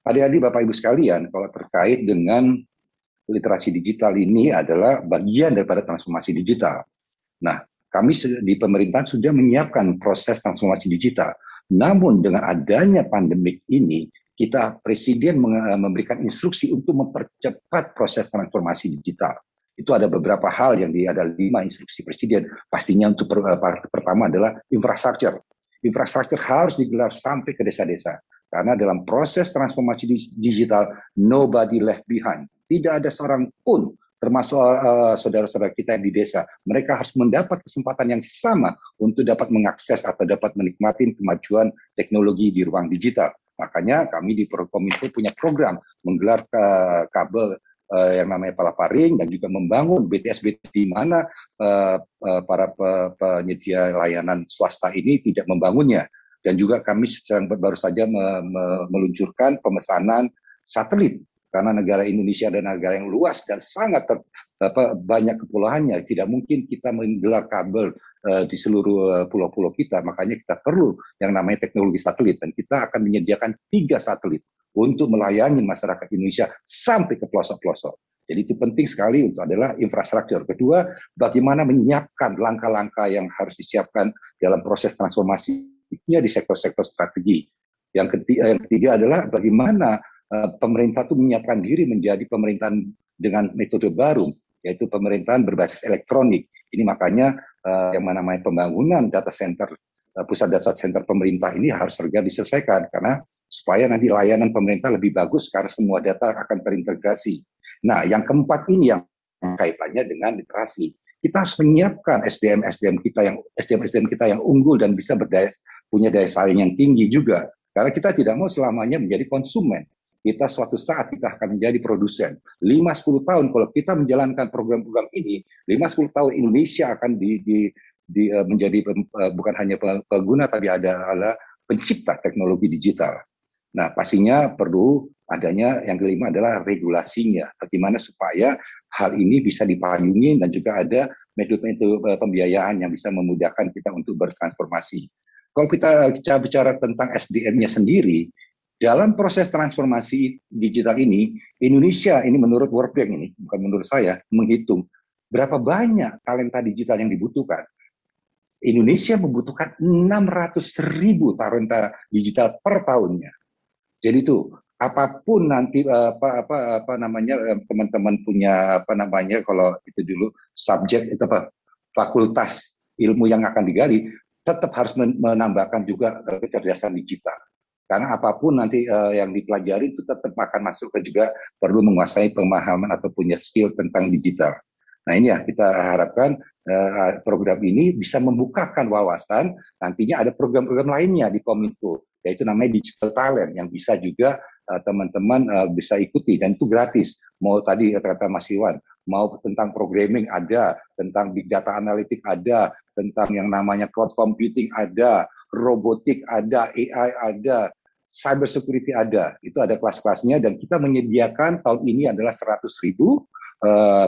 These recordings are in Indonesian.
Adik-adik, Bapak Ibu sekalian, kalau terkait dengan literasi digital ini adalah bagian daripada transformasi digital. Nah, kami di pemerintahan sudah menyiapkan proses transformasi digital. Namun dengan adanya pandemik ini, kita Presiden memberikan instruksi untuk mempercepat proses transformasi digital. Itu ada beberapa hal yang ada 5 instruksi Presiden. Pastinya untuk pertama adalah infrastruktur. Infrastruktur harus digelar sampai ke desa-desa. Karena dalam proses transformasi digital, nobody left behind. Tidak ada seorang pun, termasuk saudara-saudara kita yang di desa, mereka harus mendapat kesempatan yang sama untuk dapat mengakses atau dapat menikmati kemajuan teknologi di ruang digital. Makanya kami di Prokominfo punya program menggelar kabel yang namanya Palaparing dan juga membangun BTS-BTS di mana para penyedia layanan swasta ini tidak membangunnya. Dan juga kami baru saja meluncurkan pemesanan satelit karena negara Indonesia adalah negara yang luas dan sangat banyak kepulauannya. Tidak mungkin kita menggelar kabel di seluruh pulau-pulau kita, makanya kita perlu yang namanya teknologi satelit dan kita akan menyediakan 3 satelit untuk melayani masyarakat Indonesia sampai ke pelosok-pelosok. Jadi itu penting sekali untuk adalah infrastruktur. Kedua, bagaimana menyiapkan langkah-langkah yang harus disiapkan dalam proses transformasi di sektor-sektor strategi. Yang ketiga adalah bagaimana pemerintah itu menyiapkan diri menjadi pemerintahan dengan metode baru, yaitu pemerintahan berbasis elektronik. Ini makanya yang namanya pembangunan data center, pusat data center pemerintah ini harus segera diselesaikan, karena supaya nanti layanan pemerintah lebih bagus karena semua data akan terintegrasi. Nah, yang keempat ini yang kaitannya dengan literasi. Kita harus menyiapkan SDM kita yang unggul dan bisa punya daya saing yang tinggi juga. Karena kita tidak mau selamanya menjadi konsumen. Kita suatu saat kita akan menjadi produsen. 5-10 tahun kalau kita menjalankan program-program ini, 5-10 tahun Indonesia akan menjadi bukan hanya pengguna tapi adalah pencipta teknologi digital. Nah, pastinya perlu adanya yang kelima adalah regulasinya. Bagaimana supaya hal ini bisa dipayungi dan juga ada metode pembiayaan yang bisa memudahkan kita untuk bertransformasi. Kalau kita bicara tentang SDM-nya sendiri, dalam proses transformasi digital ini, Indonesia ini menurut World Bank ini, bukan menurut saya, menghitung berapa banyak talenta digital yang dibutuhkan. Indonesia membutuhkan 600.000 talenta digital per tahunnya. Jadi itu apapun nanti teman-teman punya kalau itu dulu subjek itu fakultas ilmu yang akan digali, tetap harus menambahkan juga kecerdasan digital. Karena apapun nanti yang dipelajari itu tetap akan masuk ke juga perlu menguasai pemahaman atau punya skill tentang digital. Nah ini ya kita harapkan program ini bisa membukakan wawasan. Nantinya ada program-program lainnya di Kominfo, yaitu namanya Digital Talent yang bisa juga teman-teman bisa ikuti dan itu gratis. Mau tadi kata Mas Iwan, mau tentang programming ada, tentang big data analytic ada, tentang yang namanya cloud computing ada, robotik ada, AI ada, cyber security ada. Itu ada kelas-kelasnya dan kita menyediakan tahun ini adalah 100.000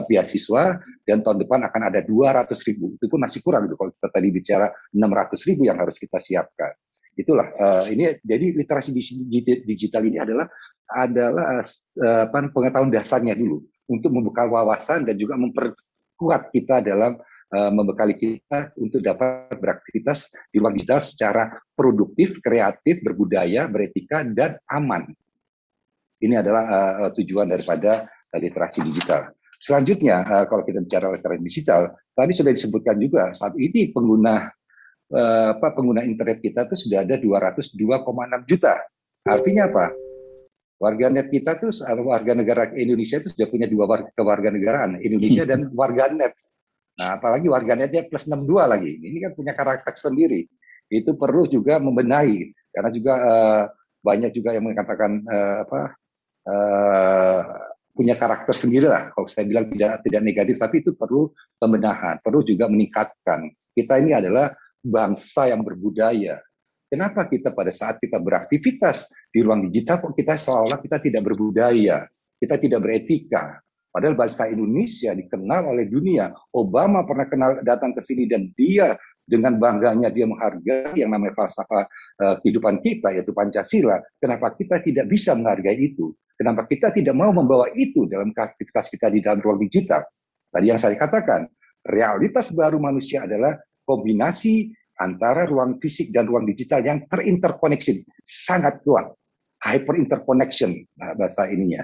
beasiswa dan tahun depan akan ada 200.000. Itu pun masih kurang gitu kalau kita tadi bicara 600.000 yang harus kita siapkan. Itulah ini jadi literasi digital ini adalah pengetahuan dasarnya dulu untuk membuka wawasan dan juga memperkuat kita dalam membekali kita untuk dapat beraktivitas di luar digital secara produktif, kreatif, berbudaya, beretika dan aman. Ini adalah tujuan daripada literasi digital. Selanjutnya kalau kita bicara literasi digital, tadi sudah disebutkan juga saat ini pengguna internet kita itu sudah ada 202,6 juta. Artinya apa? Warganet kita tuh warga negara Indonesia itu sudah punya 2 kewarganegaraan, Indonesia dan warganet. Nah, apalagi warganetnya plus 62 lagi. Ini kan punya karakter sendiri. Itu perlu juga membenahi karena juga banyak juga yang mengatakan punya karakter sendiri lah. Kalau saya bilang tidak negatif, tapi itu perlu pembenahan, perlu juga meningkatkan. Kita ini adalah bangsa yang berbudaya. Kenapa kita pada saat kita beraktivitas di ruang digital kok kita seolah kita tidak berbudaya, kita tidak beretika. Padahal bangsa Indonesia dikenal oleh dunia. Obama pernah datang ke sini dan dia dengan bangganya dia menghargai yang namanya falsafah kehidupan kita, yaitu Pancasila. Kenapa kita tidak bisa menghargai itu? Kenapa kita tidak mau membawa itu dalam aktivitas kita di dalam ruang digital? Tadi yang saya katakan, realitas baru manusia adalah kombinasi antara ruang fisik dan ruang digital yang terinterkoneksi, sangat kuat. Hyper interconnection bahasa ininya.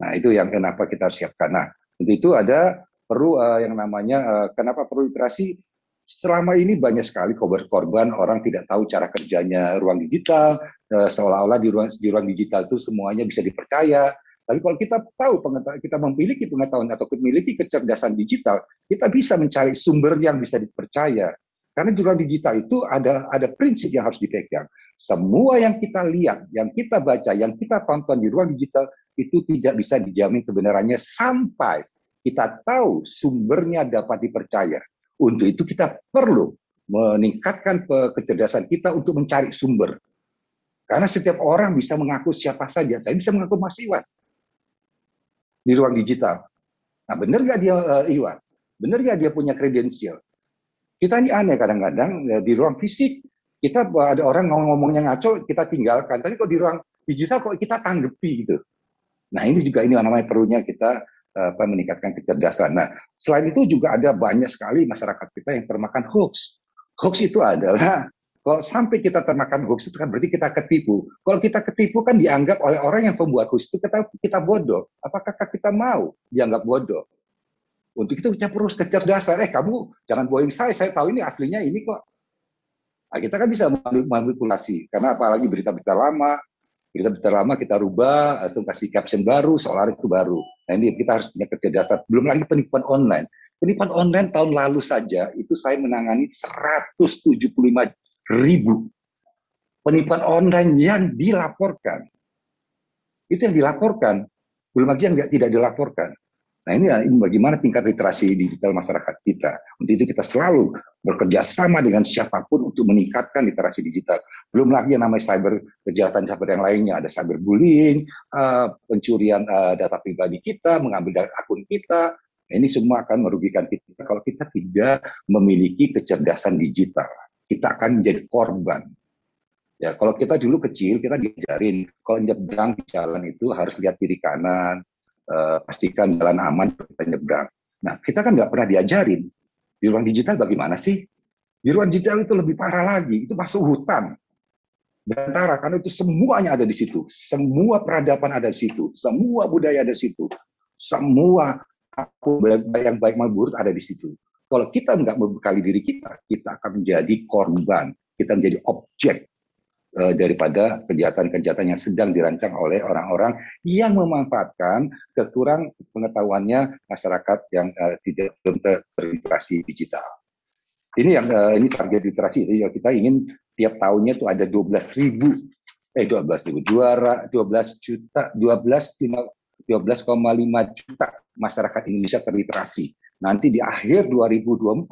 Nah, itu yang kenapa kita harus siapkan. Nah, untuk itu ada perlu yang namanya kenapa perlu literasi. Selama ini banyak sekali korban orang tidak tahu cara kerjanya ruang digital, seolah-olah di ruang digital itu semuanya bisa dipercaya. Tapi kalau kita tahu, kita memiliki pengetahuan atau memiliki kecerdasan digital, kita bisa mencari sumber yang bisa dipercaya. Karena di ruang digital itu ada prinsip yang harus dipegang. Semua yang kita lihat, yang kita baca, yang kita tonton di ruang digital itu tidak bisa dijamin kebenarannya sampai kita tahu sumbernya dapat dipercaya. Untuk itu kita perlu meningkatkan kecerdasan kita untuk mencari sumber. Karena setiap orang bisa mengaku siapa saja. Saya bisa mengaku Mas Iwan di ruang digital. Nah, benar nggak dia Iwan? Benar nggak dia punya kredensial? Kita ini aneh kadang-kadang di ruang fisik kita ada orang ngomongnya ngaco, kita tinggalkan. Tapi kok di ruang digital kok kita tanggapi gitu. Nah, ini juga ini namanya perlunya kita meningkatkan kecerdasan. Nah, selain itu juga ada banyak sekali masyarakat kita yang termakan hoax. Hoax itu adalah kalau sampai kita termakan hoax itu kan berarti kita ketipu. Kalau kita ketipu kan dianggap oleh orang yang pembuat hoax itu kita bodoh. Apakah kita mau dianggap bodoh? Untuk itu kita perlu kecerdasan. Kamu jangan bohong saya tahu ini aslinya ini kok. Nah, kita kan bisa manipulasi karena apalagi berita-berita lama kita rubah atau kasih caption baru seolah itu baru. Nah, ini kita harus punya kecerdasan. Belum lagi penipuan online. Penipuan online tahun lalu saja itu saya menangani 175.000 penipuan online yang dilaporkan. Itu yang dilaporkan. Belum lagi yang tidak dilaporkan. Nah, ini bagaimana tingkat literasi digital masyarakat kita. Untuk itu kita selalu bekerja sama dengan siapapun untuk meningkatkan literasi digital. Belum lagi yang namanya kejahatan cyber yang lainnya. Ada cyberbullying, pencurian data pribadi kita, mengambil akun kita. Nah, ini semua akan merugikan kita kalau kita tidak memiliki kecerdasan digital. Kita akan menjadi korban. Ya, kalau kita dulu kecil, kita diajarin kalau nyebrang di jalan itu harus lihat kiri kanan, pastikan jalan aman kita nyebrang. Nah, kita kan nggak pernah diajarin. Di ruang digital bagaimana sih? Di ruang digital itu lebih parah lagi. Itu masuk hutan. Belantara, karena itu semuanya ada di situ. Semua peradaban ada di situ. Semua budaya ada di situ. Semua yang baik maupun buruk ada di situ. Kalau kita nggak membekali diri kita akan menjadi korban. Kita menjadi objek daripada kejahatan-kejahatan yang sedang dirancang oleh orang-orang yang memanfaatkan kekurang pengetahuannya masyarakat yang belum terliterasi digital. Ini yang ini target literasi. Jadi kita ingin tiap tahunnya itu ada 12,5 juta masyarakat Indonesia terliterasi. Nanti di akhir 2024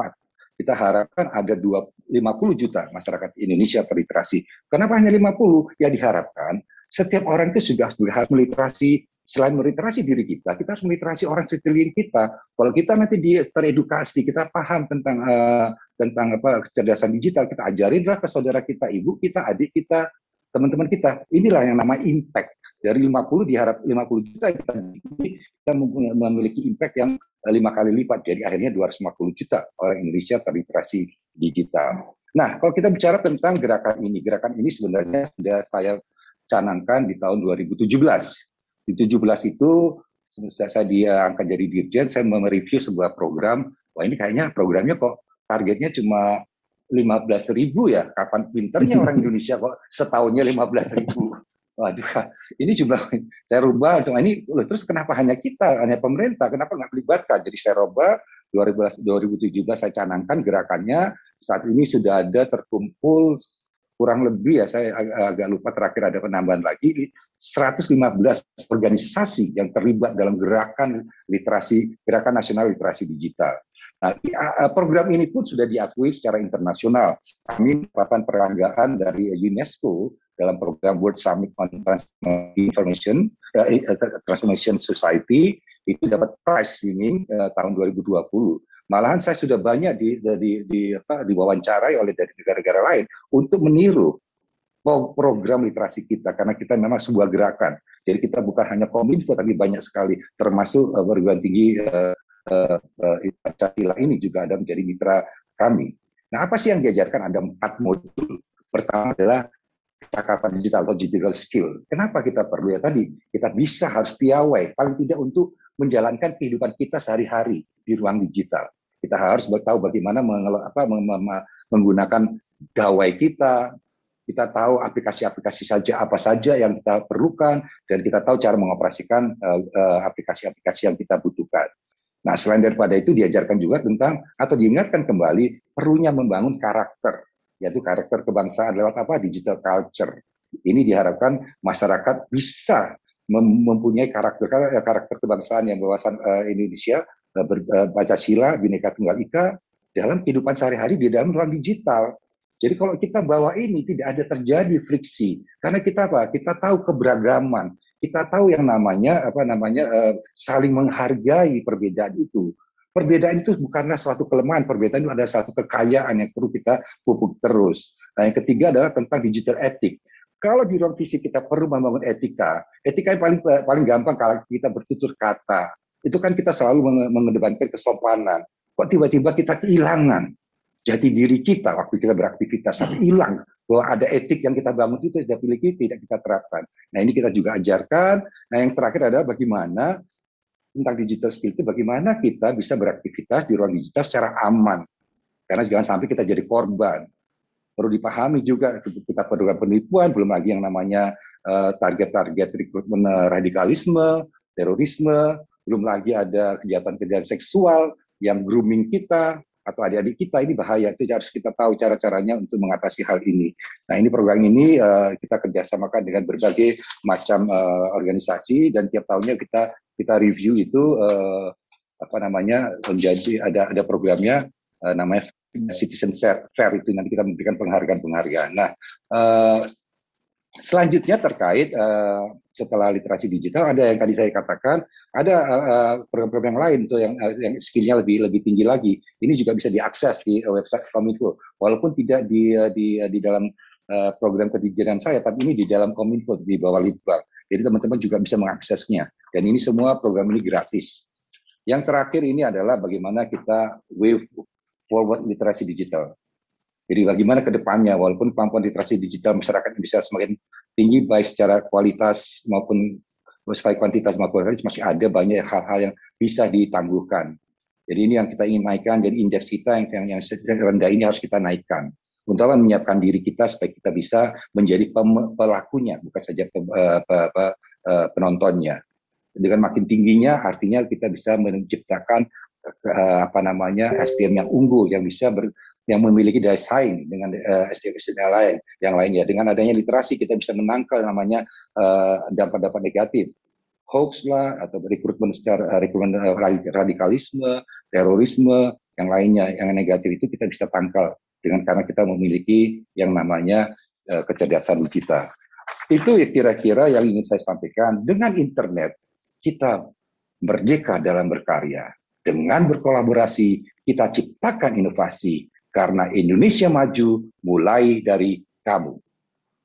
kita harapkan ada 50 juta masyarakat Indonesia terliterasi. Kenapa hanya 50? Ya diharapkan setiap orang itu sudah harus meliterasi, selain meliterasi diri kita harus meliterasi orang sekeliling kita. Kalau kita nanti teredukasi, kita paham tentang kecerdasan digital, kita ajarinlah ke saudara kita, ibu kita, adik kita, teman-teman kita. Inilah yang namanya impact. Dari 50 diharap 50 juta kita memiliki impact yang 5 kali lipat. Jadi akhirnya 250 juta orang Indonesia terliterasi digital. Nah, kalau kita bicara tentang gerakan ini sebenarnya sudah saya canangkan di tahun 2017. Di 2017 itu saya diangkat jadi dirjen, saya mereview sebuah program. Wah, ini kayaknya programnya kok targetnya cuma 15.000 ya. Kapan pinternya orang Indonesia kok setahunnya 15.000. Waduh, ini jumlah saya rubah. Ini terus kenapa hanya kita, hanya pemerintah? Kenapa nggak melibatkan? Jadi saya rubah 2017 saya canangkan gerakannya. Saat ini sudah ada terkumpul kurang lebih ya, saya agak lupa terakhir ada penambahan lagi 115 organisasi yang terlibat dalam gerakan nasional literasi digital. Nah, program ini pun sudah diakui secara internasional. Kami mendapatkan penghargaan dari UNESCO dalam program World Summit on Transformation Society, itu dapat prize ini tahun 2020. Malahan saya sudah banyak diwawancarai oleh dari negara-negara lain untuk meniru program literasi kita, karena kita memang sebuah gerakan. Jadi kita bukan hanya Kominfo, tapi banyak sekali, termasuk perguruan tinggi Pancasila ini juga ada menjadi mitra kami. Nah, apa sih yang diajarkan? Ada 4 modul. Pertama adalah cakapan digital atau digital skill. Kenapa kita perlu? Ya tadi, kita bisa harus piawai, paling tidak untuk menjalankan kehidupan kita sehari-hari di ruang digital. Kita harus tahu bagaimana menggunakan gawai kita tahu aplikasi-aplikasi saja apa saja yang kita perlukan, dan kita tahu cara mengoperasikan aplikasi-aplikasi yang kita butuhkan. Nah, selain daripada itu diajarkan juga tentang atau diingatkan kembali perlunya membangun karakter, yaitu karakter kebangsaan lewat apa? Digital culture. Ini diharapkan masyarakat bisa mempunyai karakter kebangsaan yang berwawasan Indonesia, Pancasila, Bhinneka Tunggal Ika dalam kehidupan sehari-hari di dalam ruang digital. Jadi kalau kita bawa ini tidak ada terjadi friksi, karena kita apa? Kita tahu keberagaman, kita tahu yang namanya saling menghargai perbedaan itu. Perbedaan itu bukanlah suatu kelemahan, perbedaan itu adalah suatu kekayaan yang perlu kita pupuk terus. Nah, yang ketiga adalah tentang digital etik. Kalau di ruang fisik kita perlu membangun etika yang paling gampang kalau kita bertutur kata. Itu kan kita selalu mengedepankan kesopanan. Kok tiba-tiba kita kehilangan jati diri kita waktu kita beraktivitas, sampai hilang bahwa ada etik yang kita bangun itu tidak kita terapkan. Nah, ini kita juga ajarkan. Nah, yang terakhir adalah bagaimana tentang digital skill itu, bagaimana kita bisa beraktivitas di ruang digital secara aman, karena jangan sampai kita jadi korban. Perlu dipahami juga kita perlu penipuan, belum lagi yang namanya target-target rekrutmen radikalisme, terorisme, belum lagi ada kejahatan-kejahatan seksual yang grooming kita atau adik-adik kita. Ini bahaya. Itu harus kita tahu cara-caranya untuk mengatasi hal ini. Nah, ini program ini kita kerjasamakan dengan berbagai macam organisasi, dan tiap tahunnya kita review itu menjadi ada programnya namanya Citizen Fair, itu nanti kita memberikan penghargaan. Nah, selanjutnya terkait setelah literasi digital, ada yang tadi saya katakan, ada program-program yang lain tuh yang skillnya lebih tinggi lagi. Ini juga bisa diakses di website Kominfo, walaupun tidak di dalam program kedirjen saya, tapi ini di dalam Kominfo di bawah Litbang. Jadi teman-teman juga bisa mengaksesnya. Dan ini semua program ini gratis. Yang terakhir ini adalah bagaimana kita way forward literasi digital. Jadi bagaimana ke depannya, walaupun kemampuan literasi digital masyarakat bisa semakin tinggi, baik secara kualitas maupun kuantitas maupun kualitas, masih ada banyak hal-hal yang bisa ditangguhkan. Jadi ini yang kita ingin naikkan, jadi indeks kita yang rendah ini harus kita naikkan. Untuk menyiapkan diri kita supaya kita bisa menjadi pelakunya, bukan saja penontonnya. Dengan makin tingginya, artinya kita bisa menciptakan SDM yang unggul, yang bisa yang memiliki daya saing dengan SDM yang lainnya. Dengan adanya literasi kita bisa menangkal namanya dampak-dampak negatif, hoax lah, atau rekrutmen radikalisme, terorisme, yang lainnya yang negatif itu kita bisa tangkal karena kita memiliki yang namanya kecerdasan digital. Itu kira-kira yang ingin saya sampaikan. Dengan internet kita merdeka dalam berkarya. Dengan berkolaborasi, kita ciptakan inovasi, karena Indonesia maju mulai dari kamu.